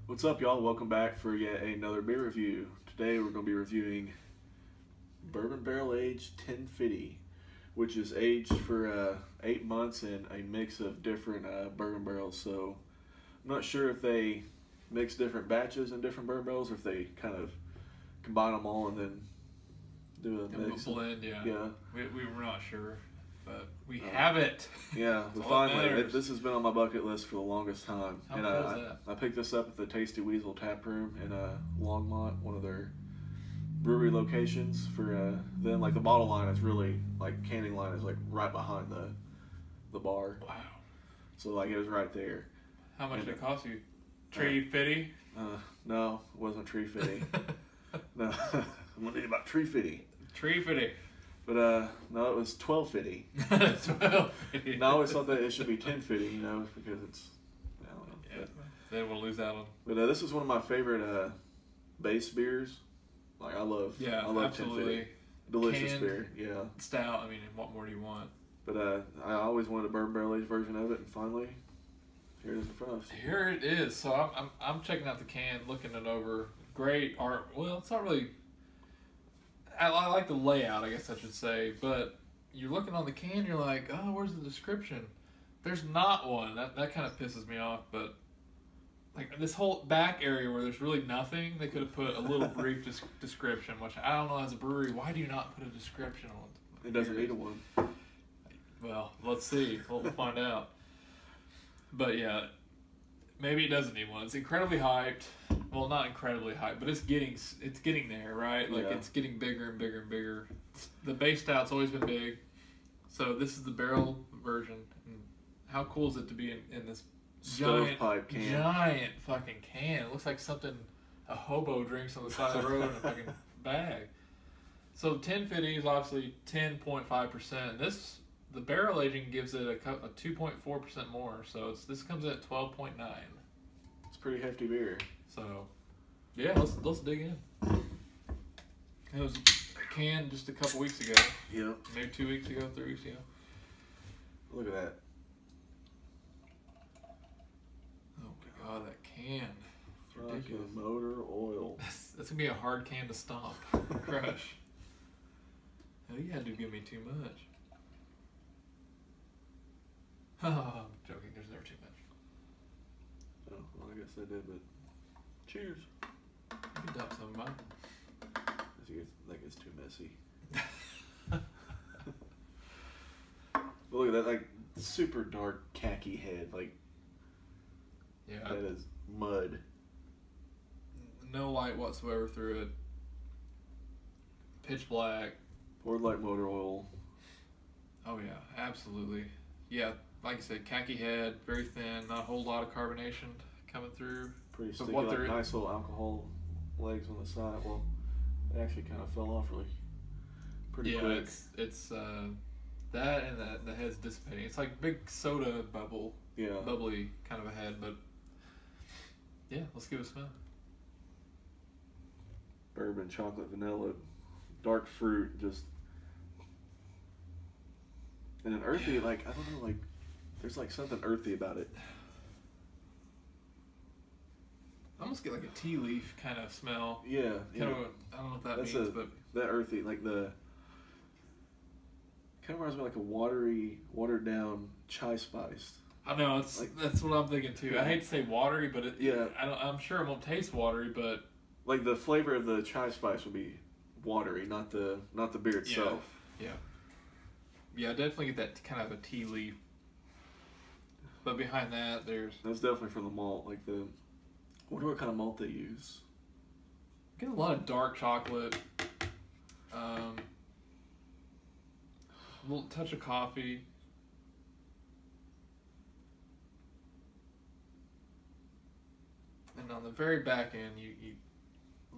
What's up, y'all? Welcome back for yet another beer review. Today we're going to be reviewing Bourbon Barrel Aged Ten Fidy, which is aged for 8 months in a mix of different bourbon barrels. So I'm not sure if they mix different batches in different bourbon barrels or if they kind of combine them all and then do a mix. A blend, yeah. Yeah. We were not sure, but we have it. Yeah, finally. This has been on my bucket list for the longest time. How cool is that? I picked this up at the Tasty Weasel Tap Room in Longmont, one of their brewery locations. For them, like the bottle line is really like canning line is like right behind the bar. Wow. So like it was right there. How much did it cost you? Tree Fiddy? No, it wasn't Tree Fiddy. No, I'm gonna need about Tree Fiddy. Tree Fiddy. But no, it was 12 Fiddy. 12 Fiddy. And I always thought that it should be 10 Fiddy, you know, because it's, I don't know. Yeah, then we'll lose out on. But this is one of my favorite base beers. Like I love 10 Fiddy. Delicious Canned beer, yeah. Stout. I mean, what more do you want? But I always wanted a bourbon barrel aged version of it, and finally, here it is in front of us. Here it is. So I'm checking out the can, looking it over. Great art. Well, it's not really. I like the layout, I guess I should say, but you're looking on the can, you're like, oh, where's the description? There's not one. That kind of pisses me off, but like this whole back area where there's really nothing, they could have put a little brief description, which I don't know, as a brewery, why do you not put a description on it? It doesn't need a one. Well, let's see. We'll find out. But yeah, maybe it doesn't need one. It's incredibly hyped. Well, not incredibly hyped, but it's getting there, right? Like It's getting bigger and bigger and bigger. The base stout's always been big, so this is the barrel version. And how cool is it to be in this giant fucking can? It looks like something a hobo drinks on the side of the road in a fucking bag. So 10 Fiddy is obviously 10.5%. The barrel aging gives it a 2.4% more, so this comes in at 12.9. It's pretty hefty beer. So, yeah, let's dig in. It was canned just a couple weeks ago. Yeah. Maybe 2 weeks ago, 3 weeks ago. Look at that. Oh my god, that can. It's ridiculous. Motor oil. That's gonna be a hard can to stomp. Crush. Oh, you had to give me too much. Oh, I'm joking. There's never too much. Oh, well, I guess I did, but cheers. You can dump some of mine. That gets too messy. But look at that, like, super dark khaki head. Like, yeah, that is mud. No light whatsoever through it. Pitch black. Poured like motor oil. Oh, yeah, absolutely. Yeah, like I said, khaki head, very thin, not a whole lot of carbonation coming through. Pretty sticky, like nice little alcohol legs on the side. Well, they actually kind of fell off really pretty quick. Yeah, it's that and the head's dissipating. It's like big soda bubble, bubbly kind of a head, but yeah, let's give it a smell. Bourbon, chocolate, vanilla, dark fruit, just, and an earthy, like, I don't know, like, there's like something earthy about it. I almost get like a tea leaf kind of smell. Yeah, I don't know what that means, but that earthy, like the kind of reminds me of like a watered down chai spice. I know that's what I'm thinking too. I hate to say watery, but I'm sure it won't taste watery, but like the flavor of the chai spice would be watery, not the beer itself. Yeah, I definitely get that kind of a tea leaf. But behind that's definitely from the malt, like the. I wonder what kind of malt they use. Get a lot of dark chocolate, a little touch of coffee. And on the very back end, you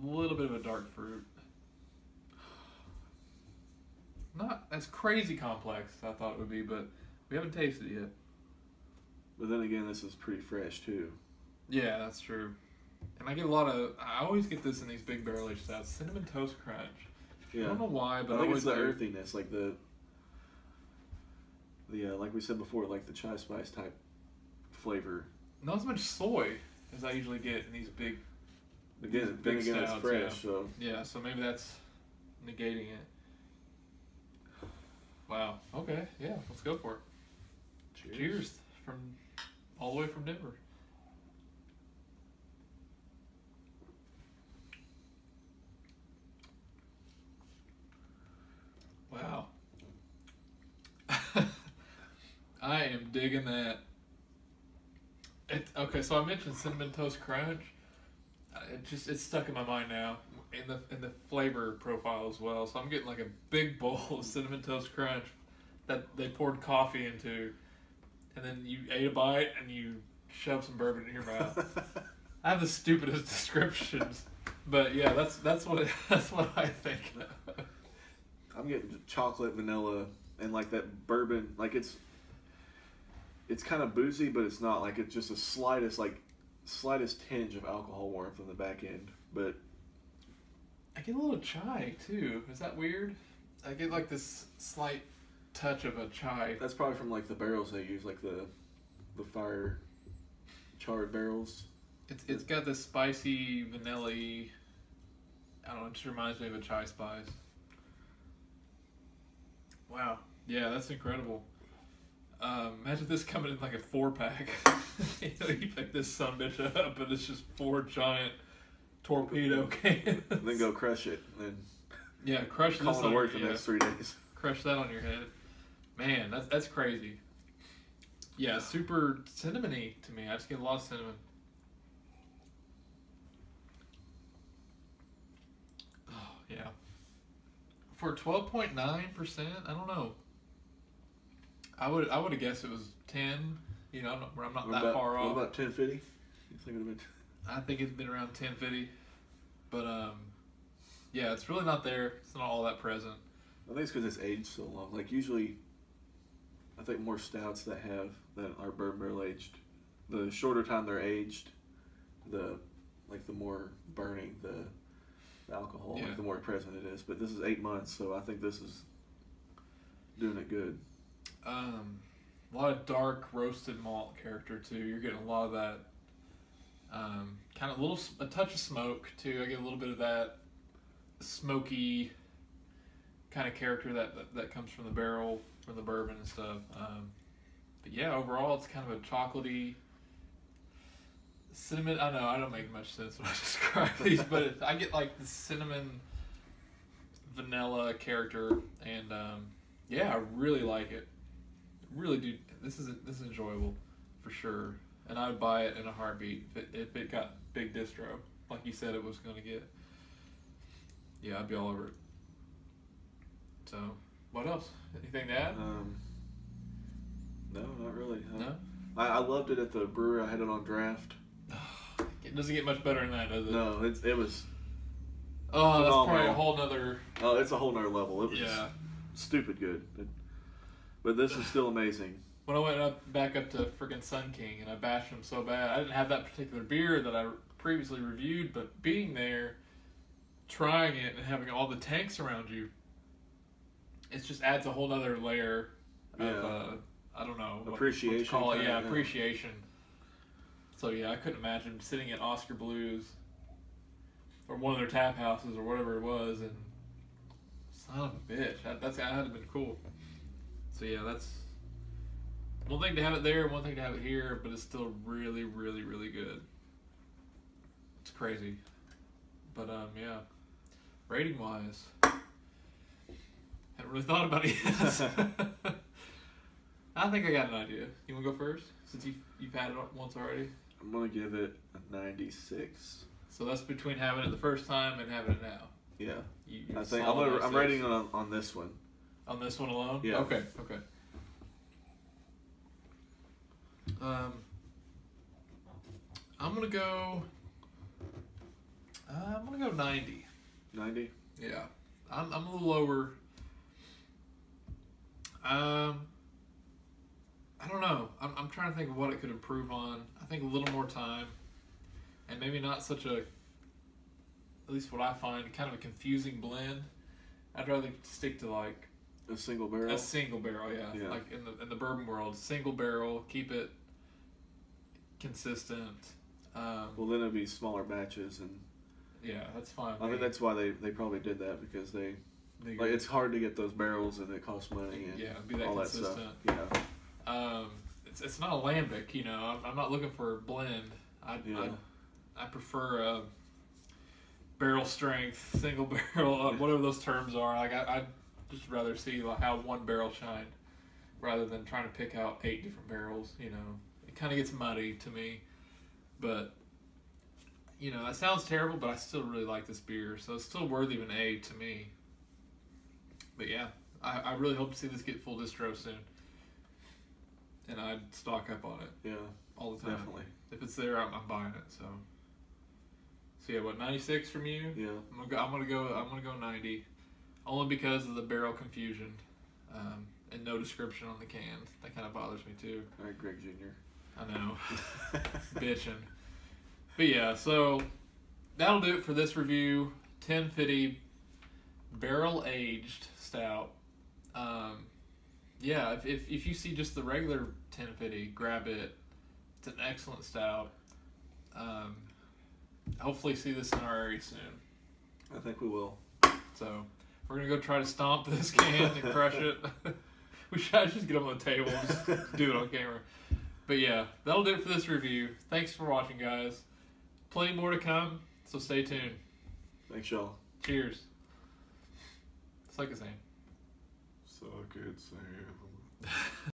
a little bit of a dark fruit. Not as crazy complex as I thought it would be, but we haven't tasted it yet. But then again, this is pretty fresh too. Yeah, that's true. And I always get this in these big barrel aged stouts, cinnamon toast crunch. Yeah. I don't know why, but I think it's the earthiness, like the like we said before, like the chai spice type flavor. Not as much soy. as I usually get in these big. Again, big then again, it's stouts, fresh, so. Yeah, so maybe that's negating it. Wow. Okay. Yeah. Let's go for it. Cheers from all the way from Denver. Wow. I am digging that. Okay, so I mentioned Cinnamon Toast Crunch. It's stuck in my mind now in the flavor profile as well. So I'm getting like a big bowl of Cinnamon Toast Crunch that they poured coffee into, and then you ate a bite and you shoved some bourbon in your mouth. I have the stupidest descriptions, but yeah, that's what I think. I'm getting chocolate, vanilla, and like that bourbon. Like it's kind of boozy, but it's not. Like it's just a slightest tinge of alcohol warmth on the back end. But I get a little chai too. Is that weird? I get like this slight touch of a chai. That's probably from like the barrels they use, like the fire charred barrels. It's got this spicy, vanilla-y, I don't know, it just reminds me of a chai spice. Wow. Yeah, that's incredible. Imagine this coming in like a 4-pack. You pick this sumbitch up and it's just 4 giant torpedo cans. And then go crush it. And then yeah, crush this on work the next 3 days. Crush that on your head. Man, that's crazy. Yeah, super cinnamony to me. I just get a lot of cinnamon. Oh, yeah. For 12.9%, I don't know. I would have guessed it was 10. You know, I'm not that far off. What about 10 Fidy? You think it would have been? I think it's been around 10 Fidy, but yeah, it's really not there. It's not all that present. I think it's because it's aged so long. Like usually, I think more stouts that are bourbon barrel aged, the shorter time they're aged, the more burning the alcohol, yeah. like the more present it is. But this is 8 months, so I think this is doing it good. A lot of dark roasted malt character too. You're getting a lot of that. Kind of a touch of smoke too. I get a little bit of that smoky kind of character that comes from the barrel, from the bourbon and stuff. But yeah, overall it's kind of a chocolatey cinnamon. I know I don't make much sense when I describe these, but I get like the cinnamon vanilla character, and yeah, I really like it. Really do. This is enjoyable for sure, and I'd buy it in a heartbeat if it got big distro like you said it was going to get. Yeah, I'd be all over it. So, what else? Anything to add? No, not really. No? I loved it at the brewery. I had it on draft. It doesn't get much better than that, does it? No, it was. Oh, that's probably a whole nother. Oh, it's a whole nother level. It was stupid good. But this is still amazing. When I went back up to friggin' Sun King and I bashed them so bad, I didn't have that particular beer that I previously reviewed, but being there, trying it, and having all the tanks around you, it just adds a whole other layer of, I don't know. Appreciation. What to call it. Yeah, appreciation. So yeah, I couldn't imagine sitting at Oskar Blues or one of their tap houses or whatever it was, and son of a bitch, that had to have been cool. So yeah, that's one thing to have it there, one thing to have it here, but it's still really, really, really good. It's crazy. But yeah, rating wise, haven't really thought about it yet. I think I got an idea. You want to go first, since you've had it once already? I'm gonna give it a 96. So that's between having it the first time and having it now. Yeah, You I think I'm rating on this one. On this one alone? Yeah. Okay. I'm gonna go 90. 90? Yeah. I'm a little lower. I don't know. I'm trying to think of what it could improve on. I think a little more time, and maybe not such a, at least what I find, kind of a confusing blend. I'd rather stick to like a single barrel. A single barrel, yeah. Like in the bourbon world, single barrel, keep it consistent. Well, then it'd be smaller batches, and yeah, that's fine. I think that's why they probably did that, because like it's hard to get those barrels and it costs money and yeah, be that all consistent. that stuff. Yeah. It's not alembic, you know. I'm not looking for a blend. I prefer barrel strength, single barrel, whatever those terms are. Like I'd just rather see like how one barrel shined, rather than trying to pick out 8 different barrels. You know, it kind of gets muddy to me. But you know, that sounds terrible, but I still really like this beer, so it's still worthy of an A to me. But yeah, I really hope to see this get full distro soon, and I'd stock up on it. Yeah, all the time. Definitely. If it's there, I'm buying it. So yeah, what, 96 from you? Yeah. I'm gonna go 90, only because of the barrel confusion, and no description on the can. That kind of bothers me too. All right, Greg Jr. I know, bitching. But yeah, so that'll do it for this review. Ten Fidy barrel aged stout. Yeah, if you see just the regular Ten Fidy, grab it. It's an excellent stout. Hopefully see this in our area soon. I think we will. So we're gonna go try to stomp this can and crush it. We should just get them on the table and just do it on camera. But yeah, that'll do it for this review. Thanks for watching, guys. Plenty more to come, so stay tuned. Thanks, y'all. Cheers. It's like a saying. Suck it, Sam.